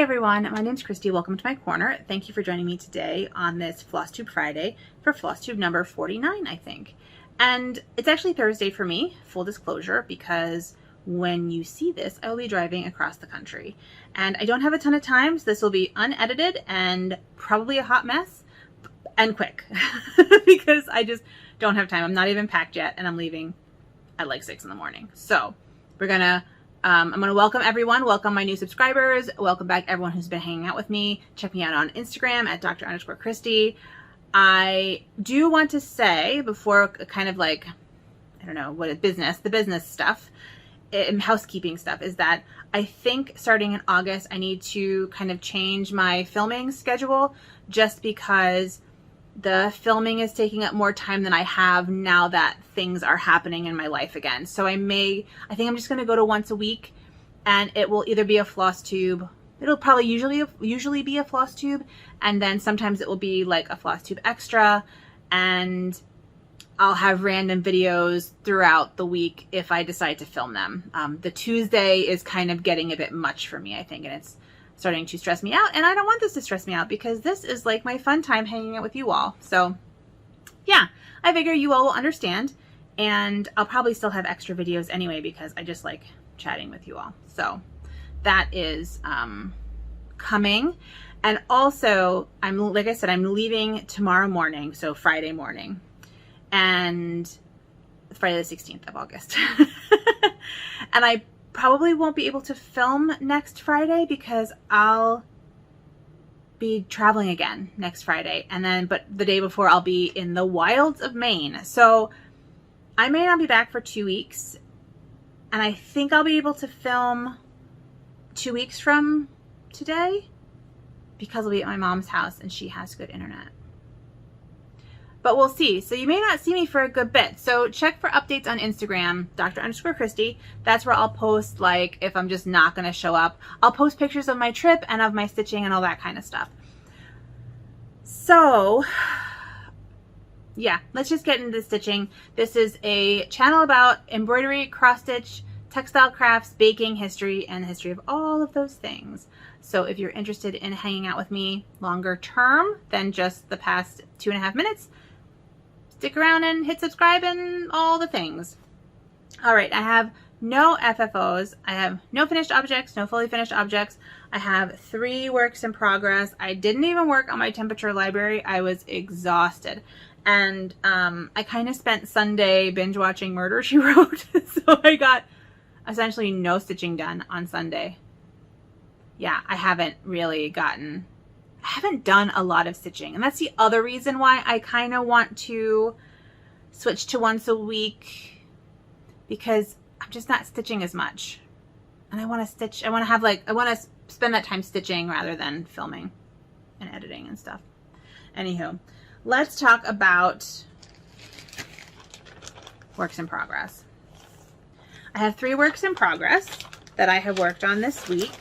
everyone, my name's Christy. Welcome to my corner. Thank you for joining me today on this Flosstube Friday for Flosstube number 49, I think. And it's actually Thursday for me, full disclosure, because when you see this, I will be driving across the country. And I don't have a ton of time, so this will be unedited and probably a hot mess and quick because I just don't have time. I'm not even packed yet and I'm leaving at like 6 in the morning. So we're gonna I'm going to welcome everyone, welcome my new subscribers, welcome back everyone who's been hanging out with me. Check me out on Instagram at Dr_Christy. I do want to say before kind of like, I don't know, the business stuff, housekeeping stuff is that I think starting in August, I need to kind of change my filming schedule just because the filming is taking up more time than I have now that things are happening in my life again. So I think I'm just going to go to once a week, and it will either be a floss tube. It'll probably usually be a floss tube, and then sometimes it will be like a floss tube extra, and I'll have random videos throughout the week if I decide to film them. The Tuesday is kind of getting a bit much for me, I think, and it's starting to stress me out, and I don't want this to stress me out because this is like my fun time hanging out with you all. So yeah, I figure you all will understand, and I'll probably still have extra videos anyway because I just like chatting with you all. So that is coming. And also, like I said, I'm leaving tomorrow morning, so Friday morning, and Friday the 16th of August. And I probably won't be able to film next Friday because I'll be traveling again next Friday, and then but the day before I'll be in the wilds of Maine, so I may not be back for 2 weeks, and I think I'll be able to film 2 weeks from today because I'll be at my mom's house and she has good internet. But we'll see. So you may not see me for a good bit. So check for updates on Instagram, Dr_Christy. That's where I'll post, like, if I'm just not going to show up. I'll post pictures of my trip and of my stitching and all that kind of stuff. So, yeah, let's just get into the stitching. This is a channel about embroidery, cross stitch, textile crafts, baking, history, and the history of all of those things. So if you're interested in hanging out with me longer term than just the past 2.5 minutes, stick around and hit subscribe and all the things. All right, I have no FFOs. I have no finished objects, no fully finished objects. I have 3 works in progress. I didn't even work on my temperature library. I was exhausted. And I kind of spent Sunday binge watching Murder, She Wrote. So I got essentially no stitching done on Sunday. Yeah, I haven't done a lot of stitching, and that's the other reason why I kind of want to switch to once a week, because I'm just not stitching as much, and I want to stitch. I want to spend that time stitching rather than filming and editing and stuff. Anywho, let's talk about works in progress. I have 3 works in progress that I have worked on this week.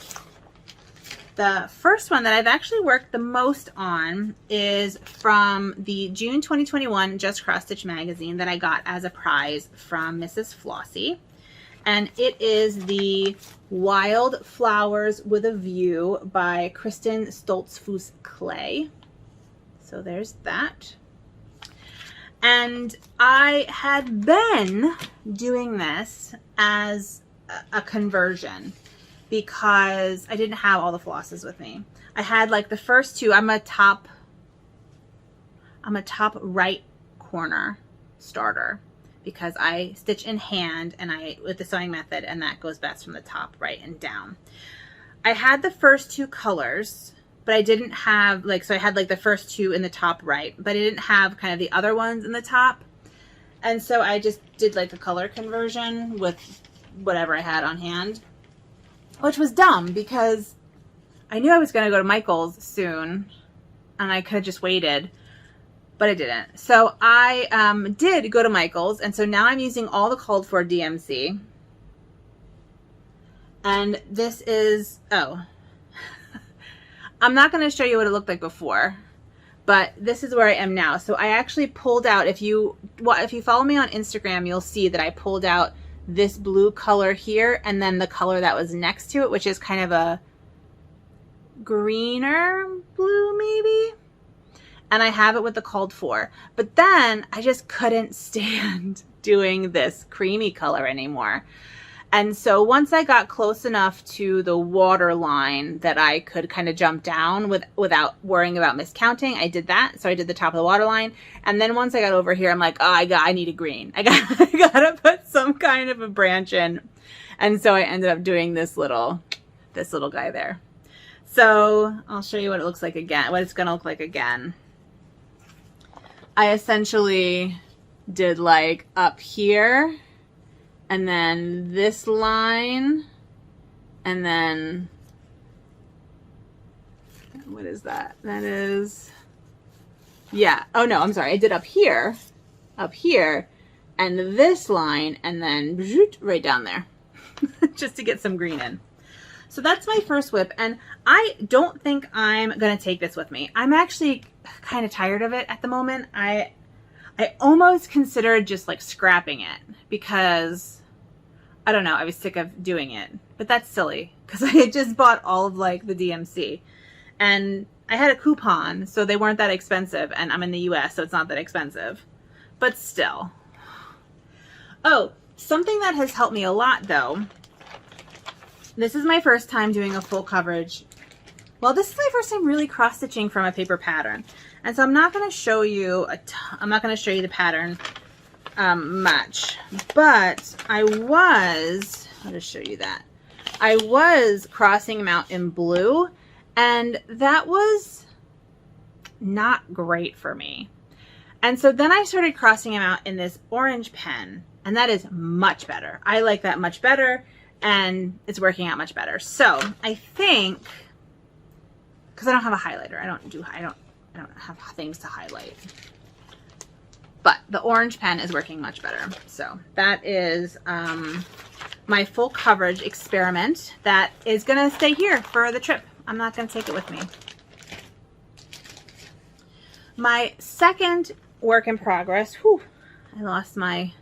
The first one that I've actually worked the most on is from the June 2021 Just Cross Stitch magazine that I got as a prize from Mrs. Flossie. And it is the Wild Flowers with a View by Kristen Stoltzfus Clay. So there's that. And I had been doing this as a conversion because I didn't have all the flosses with me. I had like the first 2. I'm a top right corner starter because I stitch in hand and with the sewing method, and that goes best from the top right and down. I had the first 2 colors, but I didn't have so I had like the first 2 in the top right, but I didn't have kind of the other ones in the top. And so I just did like a color conversion with whatever I had on hand, which was dumb because I knew I was going to go to Michael's soon and I could have just waited, but I didn't. So I did go to Michael's, and so now I'm using all the called for DMC. And this is, I'm not going to show you what it looked like before, but this is where I am now. So I actually pulled out, if you follow me on Instagram, you'll see that I pulled out this blue color here and then the color that was next to it, which is kind of a greener blue maybe. And I have it with the called for. But then I just couldn't stand doing this creamy color anymore. And so once I got close enough to the water line that I could kind of jump down without worrying about miscounting, I did that. So I did the top of the water line. And then once I got over here, I'm like, oh, I need a green. I gotta put some kind of a branch in. And so I ended up doing this little guy there. So I'll show you what it looks like again, what it's gonna look like again. I essentially did like up here, and then this line, and then, what is that? That is, yeah, oh no, I'm sorry. I did up here, and this line, and then right down there, just to get some green in. So that's my first whip, and I don't think I'm gonna take this with me. I'm actually kind of tired of it at the moment. I almost considered just like scrapping it because I don't know, I was sick of doing it. But that's silly because I had just bought all of like the DMC, and I had a coupon, so they weren't that expensive, and I'm in the US, so it's not that expensive. But still. Oh, something that has helped me a lot though. This is my first time doing a full coverage. Well, this is my first time really cross stitching from a paper pattern. And so I'm not going to show you the pattern much, but I'll just show you that. I was crossing them out in blue, and that was not great for me. And so then I started crossing them out in this orange pen, and that is much better. I like that much better, and it's working out much better. So I think, because I don't have a highlighter, I don't have things to highlight, but the orange pen is working much better. So that is my full coverage experiment that is going to stay here for the trip. I'm not going to take it with me. My second work in progress, I lost my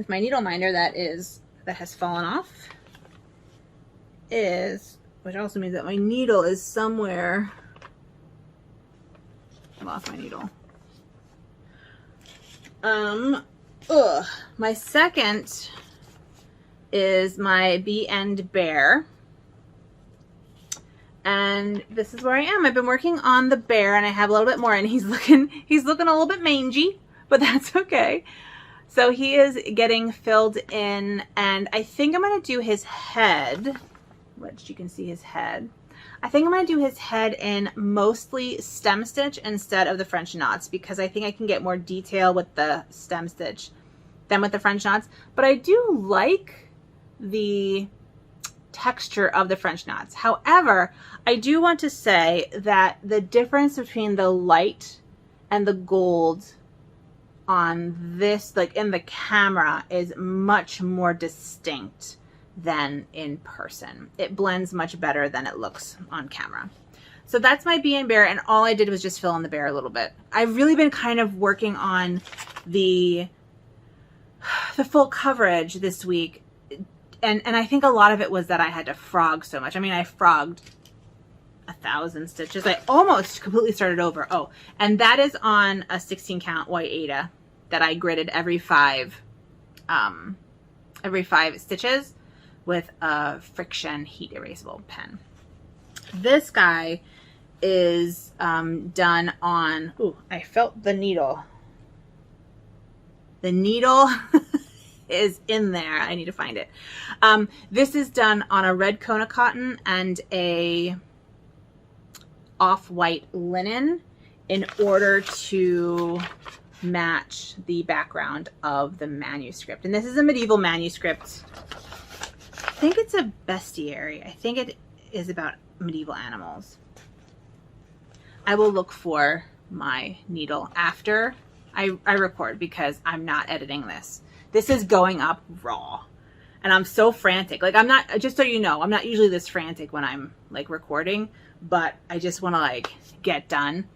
needle minder that has fallen off, which also means that my needle is somewhere. I lost my needle. My second is my Bee and Bear. And this is where I am. I've been working on the bear, and I have a little bit more, and he's looking a little bit mangy, but that's okay. So he is getting filled in, and I think I'm going to do his head, which you can see his head. I think I'm going to do his head in mostly stem stitch instead of the French knots, because I think I can get more detail with the stem stitch than with the French knots. But I do like the texture of the French knots. However, I do want to say that the difference between the light and the gold on this, like in the camera, is much more distinct than in person. It blends much better than it looks on camera. So that's my Bee and Bear, and all I did was just fill in the bear a little bit. I've really been kind of working on the full coverage this week, and I think a lot of it was that I had to frog so much. I mean, I frogged 1,000 stitches. I almost completely started over. Oh, and that is on a 16 count white Aida that I gridded every five stitches with a friction heat erasable pen. This guy is done on, ooh, I felt the needle. The needle is in there. I need to find it. This is done on a red Kona cotton and a off-white linen in order to match the background of the manuscript. And this is a medieval manuscript. I think it's a bestiary. I think it is about medieval animals. I will look for my needle after I record, because I'm not editing this. This is going up raw, and I'm so frantic. Like, I'm not, just so you know, I'm not usually this frantic when I'm like recording, but I just want to like get done,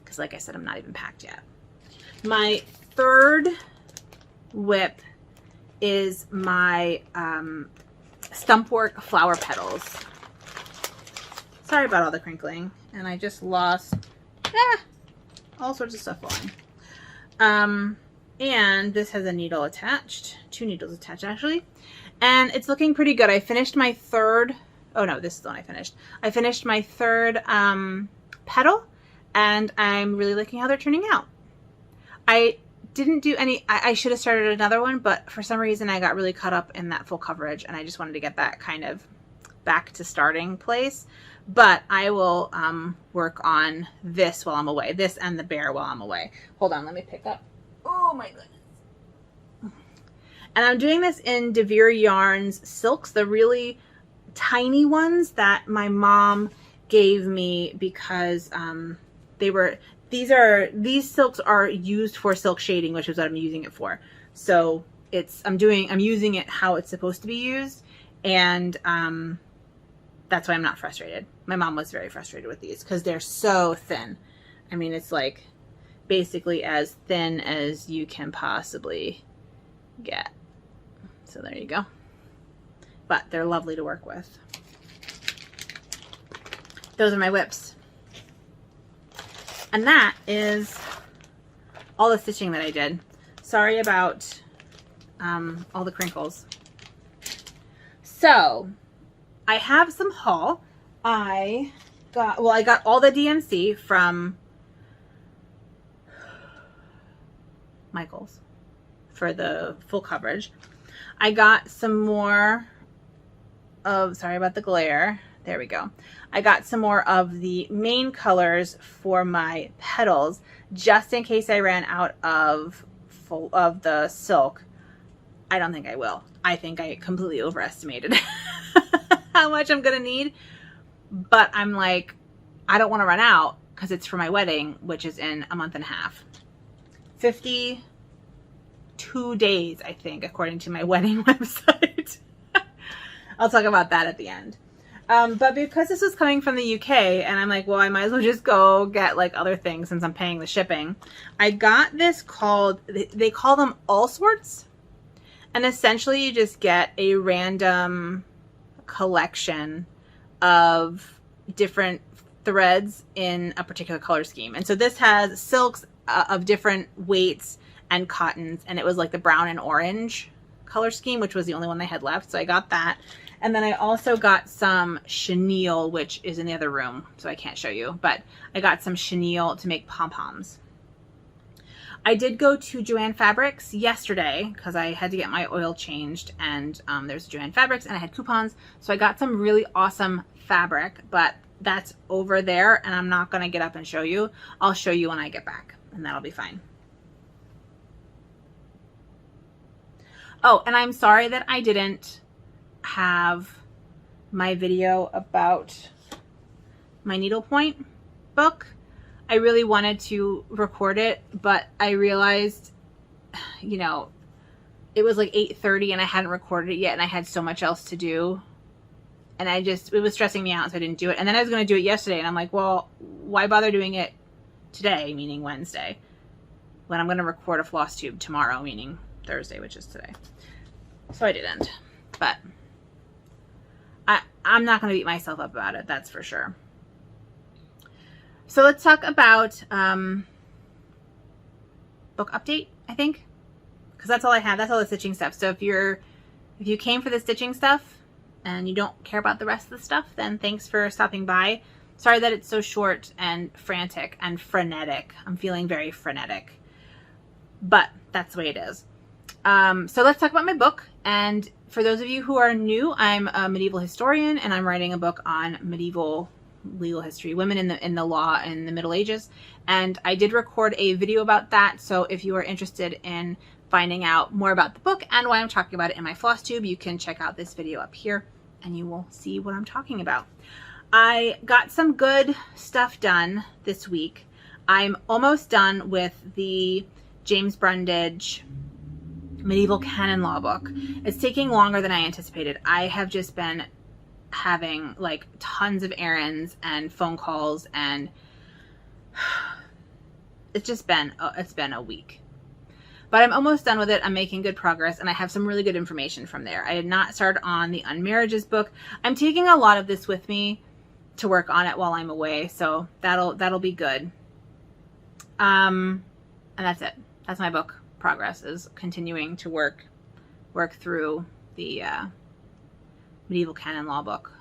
because like I said, I'm not even packed yet. My third whip is my Stumpwork flower petals. Sorry about all the crinkling. And I just lost all sorts of stuff falling. And this has a needle attached. 2 needles attached, actually. And it's looking pretty good. I finished my third... Oh, no, this is the one I finished. I finished my third petal, and I'm really liking how they're turning out. I didn't do any... I should have started another one, but for some reason I got really caught up in that full coverage, and I just wanted to get that kind of back to starting place. But I will work on this while I'm away. This and the bear while I'm away. Hold on, let me pick up. Oh my goodness. And I'm doing this in DeVere Yarns silks, the really tiny ones that my mom gave me because these silks are used for silk shading, which is what I'm using it for. So I'm using it how it's supposed to be used, and that's why I'm not frustrated. My mom was very frustrated with these because they're so thin. I mean, it's like basically as thin as you can possibly get. So there you go. But they're lovely to work with. Those are my whips. And that is all the stitching that I did. Sorry about all the crinkles. So I have some haul. I got all the DMC from Michael's for the full coverage. I got some more of, sorry about the glare, there we go. I got some more of the main colors for my petals, just in case I ran out of the silk. I don't think I will. I think I completely overestimated how much I'm gonna need, but I'm like, I don't want to run out because it's for my wedding, which is in a month and a half. 52 days, I think, according to my wedding website. I'll talk about that at the end. But because this was coming from the UK, and I'm like, well, I might as well just go get like other things since I'm paying the shipping. I got this called, they call them all sorts. And essentially you just get a random collection of different threads in a particular color scheme. And so this has silks of different weights and cottons, and it was like the brown and orange color scheme, which was the only one they had left. So I got that. And then I also got some chenille, which is in the other room, so I can't show you, but I got some chenille to make pom-poms. I did go to Joann Fabrics yesterday because I had to get my oil changed, and there's Joann Fabrics and I had coupons. So I got some really awesome fabric, but that's over there and I'm not going to get up and show you. I'll show you when I get back and that'll be fine. Oh, and I'm sorry that I didn't have my video about my needlepoint book. I really wanted to record it, but I realized, you know, it was like 8:30 and I hadn't recorded it yet and I had so much else to do. And it was stressing me out, so I didn't do it. And then I was going to do it yesterday and I'm like, well, why bother doing it today, meaning Wednesday, when I'm going to record a Flosstube tomorrow, meaning Thursday, which is today. So I didn't, but I'm not going to beat myself up about it, that's for sure. So let's talk about book update, I think, because that's all I have. That's all the stitching stuff. So if you came for the stitching stuff and you don't care about the rest of the stuff, then thanks for stopping by. Sorry that it's so short and frantic and frenetic. I'm feeling very frenetic, but that's the way it is. So let's talk about my book. And for those of you who are new, I'm a medieval historian and I'm writing a book on medieval legal history, women in the law in the Middle Ages. And I did record a video about that. So if you are interested in finding out more about the book and why I'm talking about it in my Flosstube, you can check out this video up here and you will see what I'm talking about. I got some good stuff done this week. I'm almost done with the James Brundage medieval canon law book. It's taking longer than I anticipated. I have just been having like tons of errands and phone calls, and it's been a week. But I'm almost done with it. I'm making good progress and I have some really good information from there. I had not started on the unmarriages book. I'm taking a lot of this with me to work on it while I'm away. So that'll be good. And that's it. That's my book progress, is continuing to work through the medieval canon law book.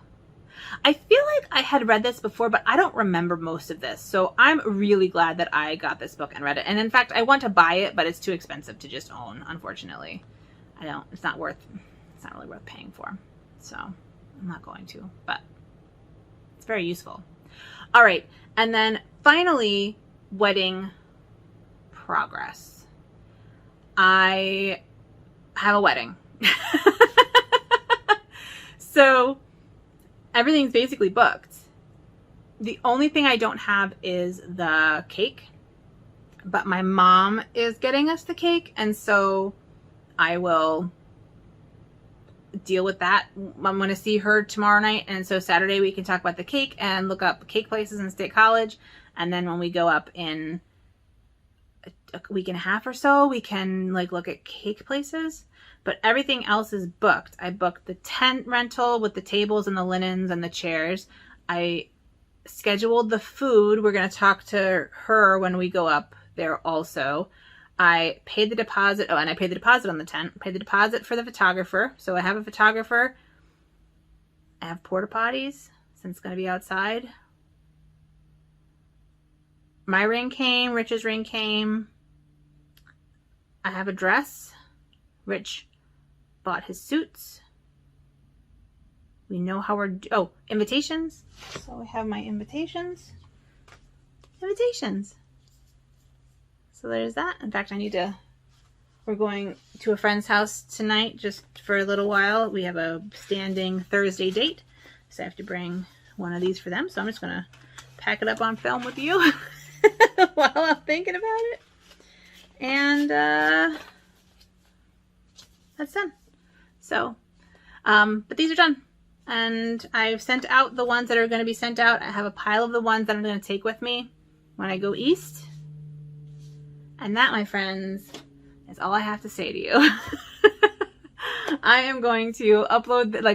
I feel like I had read this before, but I don't remember most of this. So I'm really glad that I got this book and read it. And in fact, I want to buy it, but it's too expensive to just own, unfortunately. It's not really worth paying for. So I'm not going to, but it's very useful. All right. And then finally, wedding progress. I have a wedding. So everything's basically booked. The only thing I don't have is the cake, but my mom is getting us the cake, and so I will deal with that. I'm going to see her tomorrow night, and so Saturday we can talk about the cake and look up cake places in State College, and then when we go up in a week and a half or so, we can like look at cake places. But everything else is booked. I booked the tent rental with the tables and the linens and the chairs. I scheduled the food. We're going to talk to her when we go up there also. I paid the deposit. Oh, and I paid the deposit on the tent. I paid the deposit for the photographer. So I have a photographer. I have porta potties since it's going to be outside. My ring came. Rich's ring came. I have a dress. Rich bought his suits. We know how we're... Oh, invitations. So I have my invitations. So there's that. In fact, we're going to a friend's house tonight just for a little while. We have a standing Thursday date. So I have to bring one of these for them. So I'm just going to pack it up on film with you while I'm thinking about it. And that's done. So, but these are done. And I've sent out the ones that are going to be sent out. I have a pile of the ones that I'm going to take with me when I go east. And that, my friends, is all I have to say to you. I am going to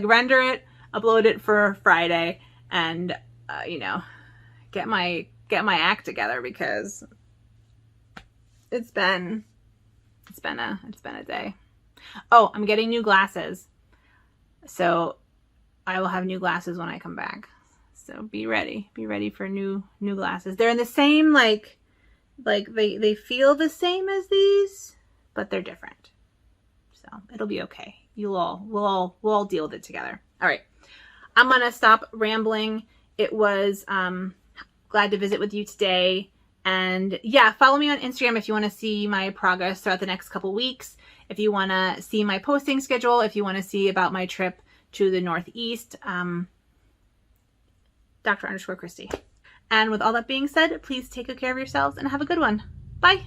render it, upload it for Friday, and get my act together, because it's been a day. Oh, I'm getting new glasses. So I will have new glasses when I come back. So be ready. Be ready for new glasses. They're in the same, like they feel the same as these, but they're different. So it'll be okay. We'll all deal with it together. All right. I'm going to stop rambling. It was glad to visit with you today. And yeah, follow me on Instagram if you want to see my progress throughout the next couple weeks. If you want to see my posting schedule, if you want to see about my trip to the Northeast, Dr._Christy. And with all that being said, please take good care of yourselves and have a good one. Bye.